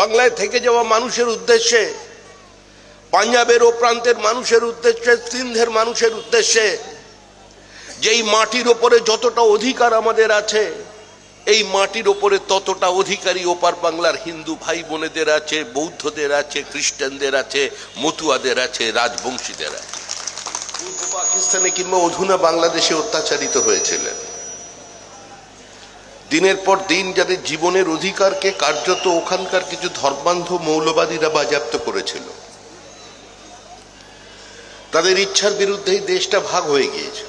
বাংলায় থেকে যাওয়া মানুষের উদ্দেশ্যে, পাঞ্জাবের ও প্রান্তের মানুষের উদ্দেশ্যে, সিন্ধের মানুষের উদ্দেশ্যে, যেই মাটির ওপরে যতটা অধিকার আমাদের আছে, এই মাটির ওপরে ততটা অধিকারী ওপার বাংলার হিন্দু ভাই বোনেদের আছে, বৌদ্ধদের আছে, খ্রিস্টানদের আছে, মতুয়াদের আছে, রাজবংশীদের আছে। পূর্ব পাকিস্তানে কিংবা অধুনা বাংলাদেশে অত্যাচারিত হয়েছিলেন। দিনের পর দিন যাদের জীবনের অধিকারকে কার্যত ওখানকার কিছু ধর্মান্ধ মৌলবাদীরা বাজেয়াপ্ত করেছিল, তাদের ইচ্ছার বিরুদ্ধেই দেশটা ভাগ হয়ে গিয়েছে।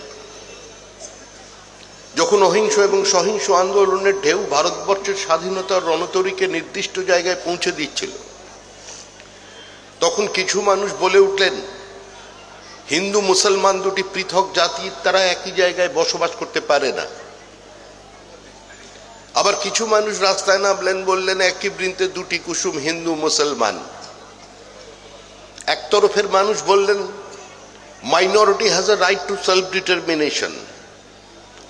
যখন অহিংস এবং সহিংস আন্দোলনের ঢেউ ভারতবর্ষের স্বাধীনতার রণতরীকে নির্দিষ্ট জায়গায় পৌঁছে দিচ্ছিল, তখন কিছু মানুষ বলে উঠলেন, হিন্দু মুসলমান দুটি পৃথক জাতি, তারা একই জায়গায় বসবাস করতে পারে না। আবার কিছু মানুষ রাস্তায় নামলেন, বললেন, একই বৃন্তে দুটি কুসুম, হিন্দু মুসলমান। এক তরফের মানুষ বললেন, minority has a right to self determination,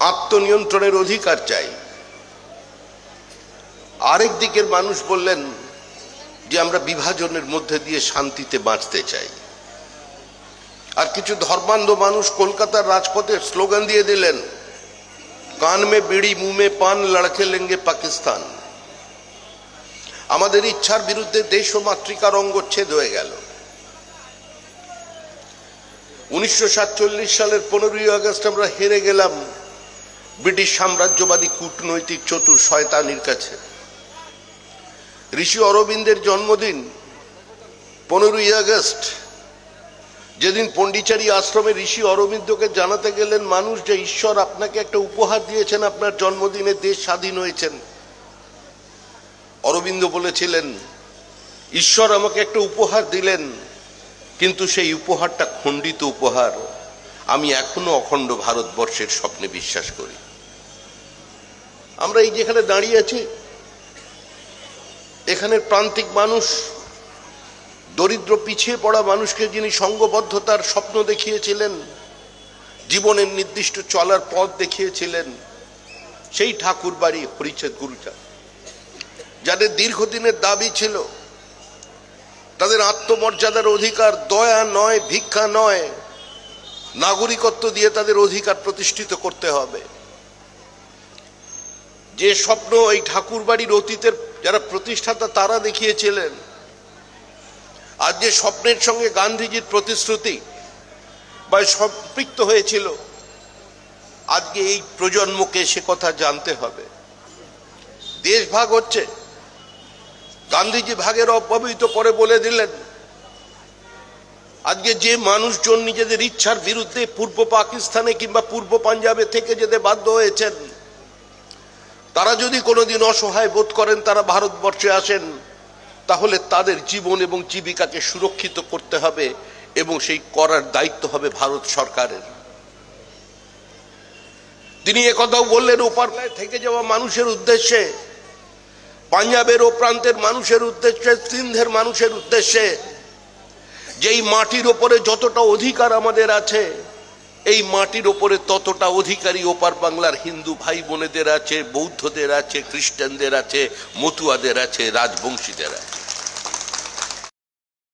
আত্মনিয়ন্ত্রণের অধিকার চাই। আরেক দিকের মানুষ বললেন যে আমরা বিভাজনের মধ্যে দিয়ে শান্তিতে বাঁচতে চাই। আর কিছু ধর্মান্ধ মানুষ কলকাতার রাজপথে স্লোগান দিয়ে দিলেন, কান মে বিড়ি মুহ মে পান, লড়কে লেঙ্গে পাকিস্তান। আমাদের ইচ্ছার বিরুদ্ধে দেশ ও মাতৃকার অঙ্গচ্ছেদ হয়ে গেল। 1947 সালের 15ই আগস্ট আমরা হেরে গেলাম ব্রিটিশ সাম্রাজ্যবাদী কূটনৈতিক চতুর শয়তানির কাছে। ঋষি অরবিন্দের জন্মদিন 15ই আগস্ট, যেদিন পন্ডিচেরি আশ্রমে ঋষি অরবিন্দকে জানাতে গেলেন মানুষ যে ঈশ্বর আপনাকে একটা উপহার দিয়েছেন, আপনার জন্মদিনে দেশ স্বাধীন হয়েছেন। অরবিন্দ বলেছিলেন, ঈশ্বর আমাকে একটা উপহার দিলেন, কিন্তু সেই উপহারটা খণ্ডিত উপহার। আমি এখনো অখণ্ড ভারতবর্ষের স্বপ্নে বিশ্বাস করি। আমরা এই যেখানে দাঁড়িয়ে আছি, এখানের প্রান্তিক মানুষ, দরিদ্র পিছিয়ে পড়া মানুষকে যিনি সংঘবদ্ধতার স্বপ্ন দেখিয়েছিলেন, জীবনের নির্দিষ্ট চলার পথ দেখিয়েছিলেন, সেই ঠাকুর বাড়ি হরিচাঁদ গুরুচাঁদ, যাদের দীর্ঘদিনের দাবি ছিল তাদের আত্মমর্যাদার অধিকার, দয়া নয়, ভিক্ষা নয়, নাগরিকত্ব দিয়ে তাদের অধিকার প্রতিষ্ঠিত করতে হবে। যে স্বপ্ন এই ঠাকুর বাড়ির অতীতের যারা প্রতিষ্ঠাতা তারা দেখিয়েছিলেন, আর যে স্বপ্নের সঙ্গে গান্ধীজির প্রতিশ্রুতি বা সম্পৃক্ত হয়েছিল, আজকে এই প্রজন্মকে সে কথা জানতে হবে। দেশ ভাগ হচ্ছে, গান্ধীজি ভাগের অব্যবহিত পরে বলে দিলেন, আজকে যে মানুষজন নিজেদের ইচ্ছার বিরুদ্ধে পূর্ব পাকিস্তানে কিংবা পূর্ব পাঞ্জাবে থেকে যেতে বাধ্য হয়েছেন, তারা যদি কোনোদিন অসহায় বোধ করেন, তারা ভারতবর্ষে আসেন, তাহলে তাদের জীবন এবং জীবিকাকে সুরক্ষিত করতে হবে এবং সেই করার দায়িত্ব হবে ভারত সরকারের। তিনি একথাও বললেন, ওপারলায় থেকে যাওয়া মানুষের উদ্দেশ্যে, পাঞ্জাবের ও প্রান্তের মানুষের উদ্দেশ্যে, সিন্ধের মানুষের উদ্দেশ্যে, যেই মাটির ওপরে যতটা অধিকার আমাদের আছে, এই মাটির ওপরে ততটা অধিকারী ওপার বাংলার হিন্দু ভাই বোনেদের আছে, বৌদ্ধদের আছে, খ্রিস্টানদের আছে, মতুয়াদের আছে, রাজবংশীদের আছে।